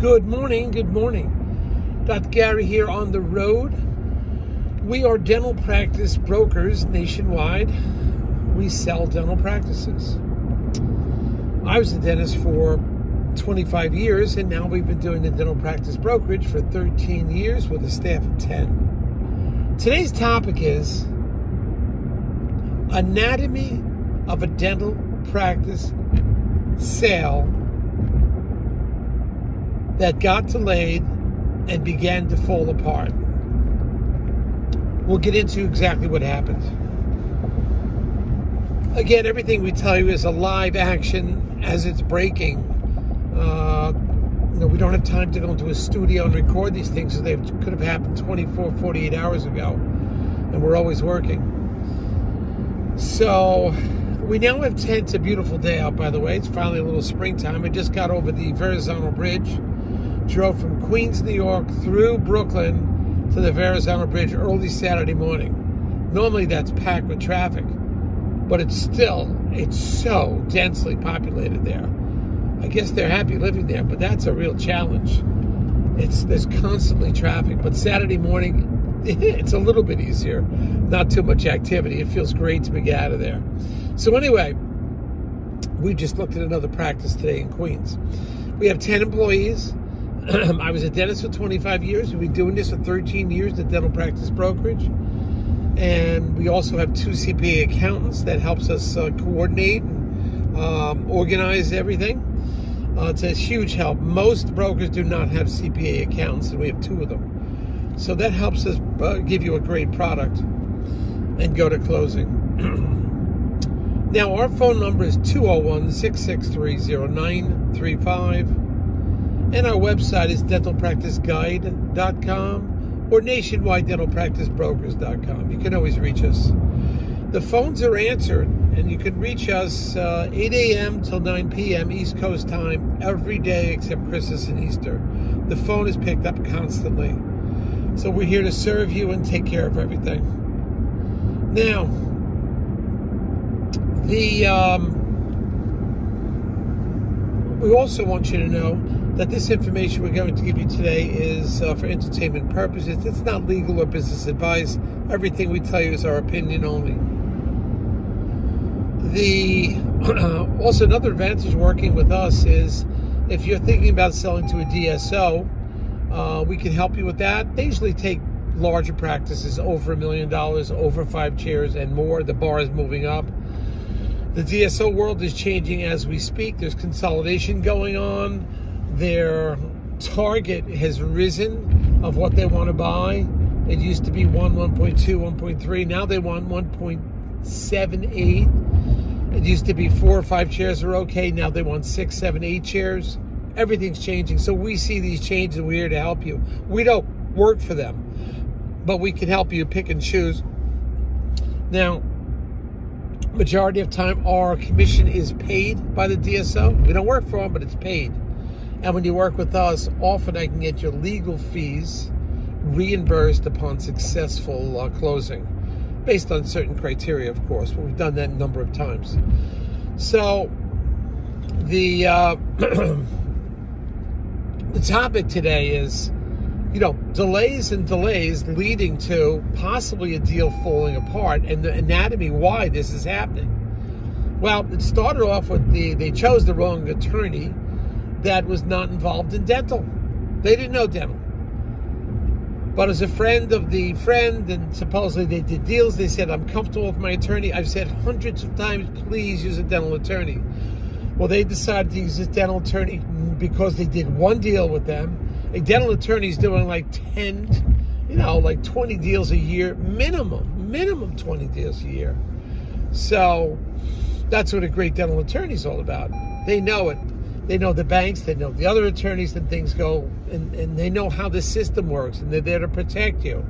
Good morning, good morning. Dr. Gary here on the road. We are dental practice brokers nationwide. We sell dental practices. I was a dentist for 25 years, and now we've been doing the dental practice brokerage for 13 years with a staff of 10. Today's topic is anatomy of a dental practice sale that got delayed and began to fall apart. We'll get into exactly what happened. Again, everything we tell you is a live action as it's breaking. We don't have time to go into a studio and record these things, so they could have happened 24, 48 hours ago, and we're always working. So we now have 10. It's a beautiful day out, by the way. It's finally a little springtime. I just got over the Verrazano Bridge. Drove from Queens, New York, through Brooklyn to the Verrazano Bridge early Saturday morning. Normally that's packed with traffic, but it's so densely populated there. I guess they're happy living there, but that's a real challenge. There's constantly traffic, but Saturday morning, it's a little bit easier. Not too much activity. It feels great to get out of there. So anyway, we just looked at another practice today in Queens. We have 10 employees. I was a dentist for 25 years. We've been doing this for 13 years, the dental practice brokerage. And we also have 2 CPA accountants that helps us coordinate and organize everything. It's a huge help. Most brokers do not have CPA accountants, and we have 2 of them. So that helps us give you a great product and go to closing. Now, our phone number is 201-663-0935. And our website is dentalpracticeguide.com or nationwidedentalpracticebrokers.com. You can always reach us. The phones are answered, and you can reach us 8 a.m. till 9 p.m. East Coast time every day except Christmas and Easter. The phone is picked up constantly. So we're here to serve you and take care of everything. Now, we also want you to know that this information we're going to give you today is for entertainment purposes. It's not legal or business advice. Everything we tell you is our opinion only. Also, another advantage working with us is if you're thinking about selling to a DSO, we can help you with that. They usually take larger practices, over $1 million, over 5 chairs and more. The bar is moving up. The DSO world is changing as we speak. There's consolidation going on. Their target has risen of what they want to buy. It used to be 1.2, 1.3. Now they want 1.78. It used to be 4 or 5 chairs are okay. Now they want 6, 7, 8 chairs. Everything's changing. So we see these changes, and we're here to help you. We don't work for them, but we can help you pick and choose. Now, majority of time, our commission is paid by the DSO. We don't work for them, but it's paid. And when you work with us, often I can get your legal fees reimbursed upon successful closing, based on certain criteria, of course. But we've done that a number of times. So the the topic today is, delays leading to possibly a deal falling apart, and the anatomy why this is happening. Well, it started off with they chose the wrong attorney that was not involved in dental. They didn't know dental. But as a friend of the friend, and supposedly they did deals, they said, I'm comfortable with my attorney. I've said hundreds of times, please use a dental attorney. Well, they decided to use this dental attorney because they did one deal with them. A dental attorney is doing like 10, like 20 deals a year, minimum 20 deals a year. So that's what a great dental attorney is all about. They know it. They know the banks, they know the other attorneys, and things go, and they know how the system works, and they're there to protect you.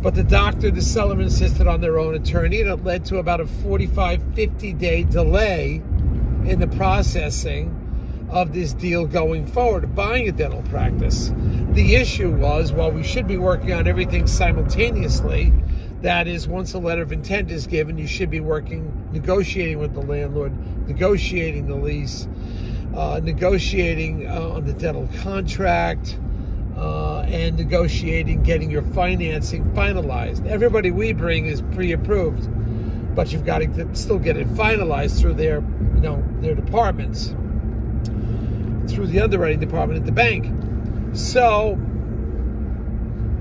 But the doctor, the seller, insisted on their own attorney, and it led to about a 45, 50-day delay in the processing of this deal going forward, buying a dental practice. The issue was, while we should be working on everything simultaneously, that is, once a letter of intent is given, you should be negotiating with the landlord, negotiating the lease. negotiating on the dental contract, and negotiating getting your financing finalized. Everybody we bring is pre-approved, but you've got to still get it finalized through their, their departments, through the underwriting department at the bank. So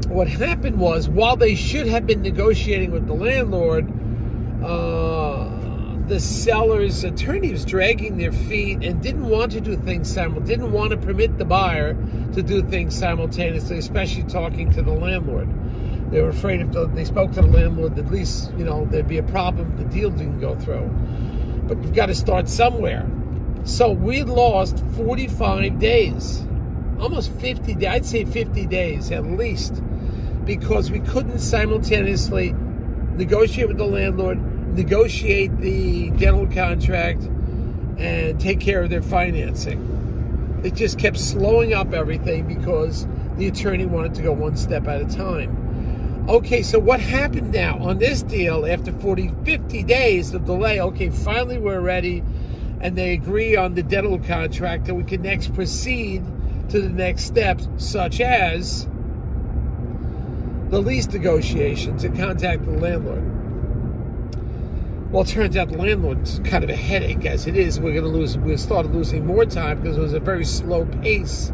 what happened was, while they should have been negotiating with the landlord, the seller's attorney was dragging their feet and didn't want to do things didn't want to permit the buyer to do things simultaneously, especially talking to the landlord. They were afraid if they spoke to the landlord, at least, there'd be a problem, the deal didn't go through. But you've got to start somewhere. So we lost 45 days, almost 50 days, I'd say 50 days at least, because we couldn't simultaneously negotiate with the landlord, negotiate the dental contract, and take care of their financing. It just kept slowing up everything because the attorney wanted to go one step at a time. Okay, so what happened now on this deal after 50 days of delay? Okay, finally we're ready, and they agree on the dental contract, and we can next proceed to the next steps, such as the lease negotiations and contact the landlord. Well, it turns out the landlord's kind of a headache, as it is. We started losing more time because it was a very slow pace.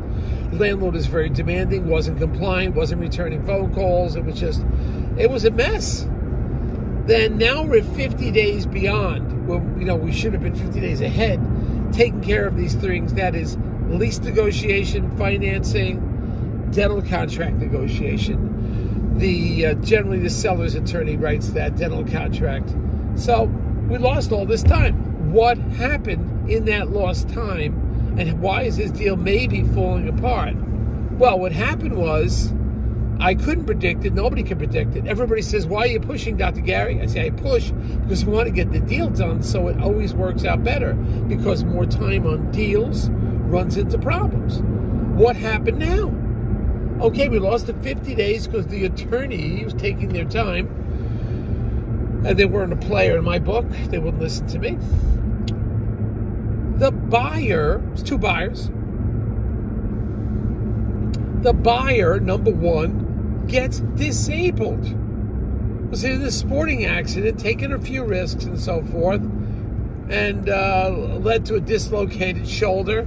The landlord is very demanding, wasn't compliant, wasn't returning phone calls. It was a mess. Then now we're 50 days beyond. Well, we should have been 50 days ahead, taking care of these things. That is lease negotiation, financing, dental contract negotiation. Generally the seller's attorney writes that dental contract. So we lost all this time. What happened in that lost time, and why is this deal maybe falling apart? Well, what happened was, I couldn't predict it. Nobody can predict it. Everybody says, why are you pushing, Dr. Gary? I say, I push because we want to get the deal done so it always works out better, because more time on deals runs into problems. What happened now? Okay, we lost the 50 days because the attorney was taking their time. And they weren't a player in my book. They wouldn't listen to me. The buyer, it's two buyers. The buyer, number one, gets disabled. Was in a sporting accident, taking a few risks and so forth, and led to a dislocated shoulder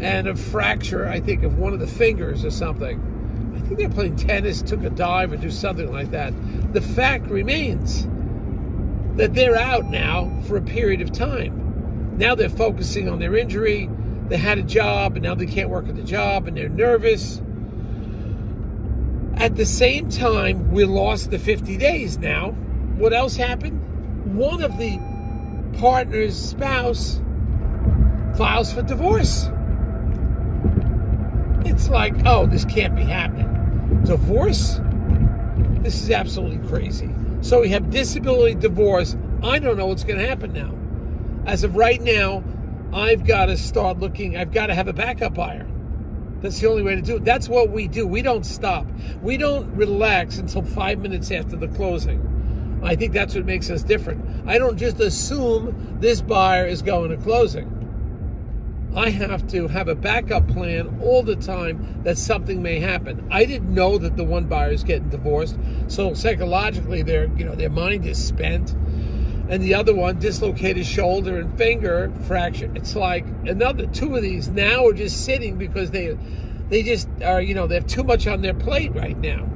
and a fracture, I think, of one of the fingers or something. I think they're playing tennis, took a dive or do something like that. The fact remains that they're out now for a period of time. Now they're focusing on their injury. They had a job, and now they can't work at the job, and they're nervous. At the same time, we lost the 50 days now. What else happened? One of the partner's spouse files for divorce. It's like, oh, this can't be happening. Divorce? This is absolutely crazy. So we have disability divorce. I don't know what's going to happen now. As of right now, I've got to start looking. I've got to have a backup buyer. That's the only way to do it. That's what we do. We don't stop. We don't relax until 5 minutes after the closing. I think that's what makes us different. I don't just assume this buyer is going to closing. I have to have a backup plan all the time that something may happen. I didn't know that the one buyer is getting divorced, so psychologically their mind is spent. And the other one, dislocated shoulder and finger fracture. It's like another two of these now are just sitting because they just are, they have too much on their plate right now.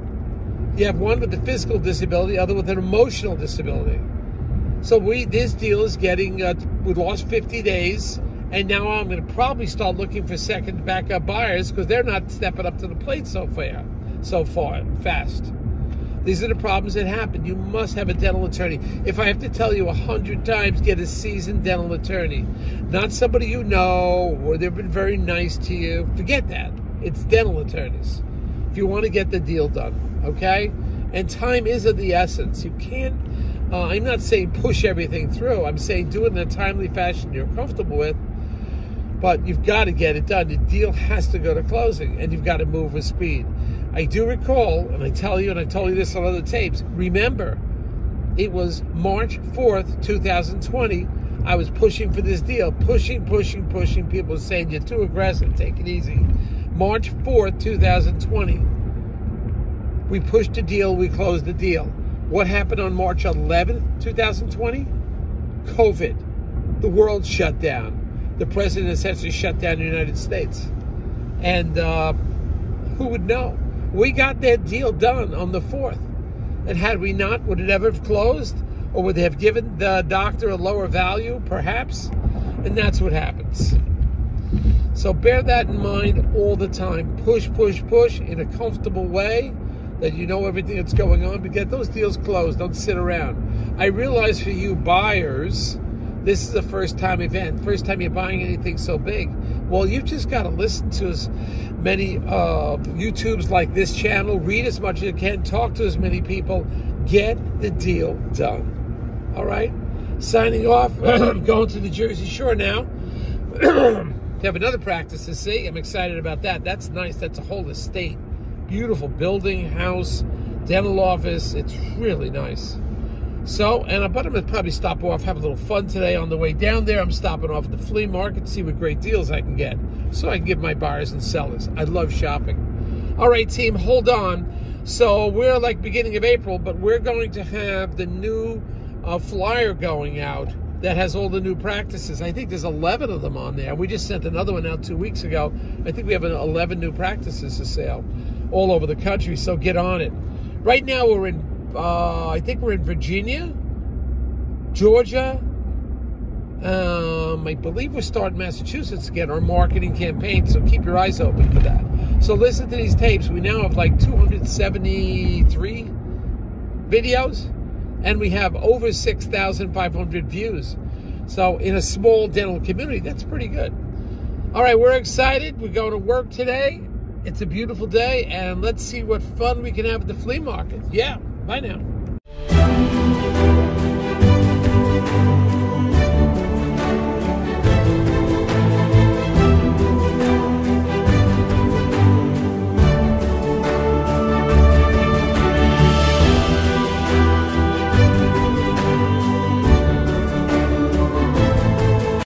You have one with a physical disability, other with an emotional disability. So this deal is getting, we lost 50 days. And now I'm going to probably start looking for second backup buyers because they're not stepping up to the plate so fast. These are the problems that happen. You must have a dental attorney. If I have to tell you 100 times, get a seasoned dental attorney. Not somebody you know or they've been very nice to you. Forget that. It's dental attorneys. If you want to get the deal done, okay? And time is of the essence. You can't, I'm not saying push everything through. I'm saying do it in a timely fashion you're comfortable with. But you've got to get it done. The deal has to go to closing, and you've got to move with speed. I do recall, and I tell you, and I told you this on other tapes, remember, it was March 4th, 2020. I was pushing for this deal, pushing. People were saying, you're too aggressive, take it easy. March 4th, 2020. We pushed the deal, we closed the deal. What happened on March 11th, 2020? COVID. The world shut down. The president essentially shut down the United States. And who would know? We got that deal done on the 4th. And had we not, would it ever have closed? Or would they have given the doctor a lower value, perhaps? And that's what happens. So bear that in mind all the time. Push in a comfortable way that you know everything that's going on, but get those deals closed. Don't sit around. I realize for you buyers, this is a first-time event, first time you're buying anything so big. Well, you've just got to listen to as many YouTubes like this channel, read as much as you can, talk to as many people, get the deal done. All right? Signing off. I'm going to the Jersey Shore now. They have another practice to see. I'm excited about that. That's nice. That's a whole estate. Beautiful building, house, dental office. It's really nice. So, but I'm going to probably stop off, have a little fun today on the way down there. I'm stopping off at the flea market to see what great deals I can get so I can give my buyers and sellers. I love shopping. All right, team, hold on. So we're like beginning of April, but we're going to have the new flyer going out that has all the new practices. I think there's 11 of them on there. We just sent another one out 2 weeks ago. I think we have 11 new practices to sale all over the country, so get on it. Right now we're in, I think we're in Virginia, Georgia. I believe we're starting Massachusetts again, our marketing campaign, so keep your eyes open for that. So listen to these tapes. We now have like 273 videos, and we have over 6,500 views. So in a small dental community, that's pretty good. All right, we're excited. We're going to work today. It's a beautiful day, and let's see what fun we can have at the flea market. Yeah, bye now.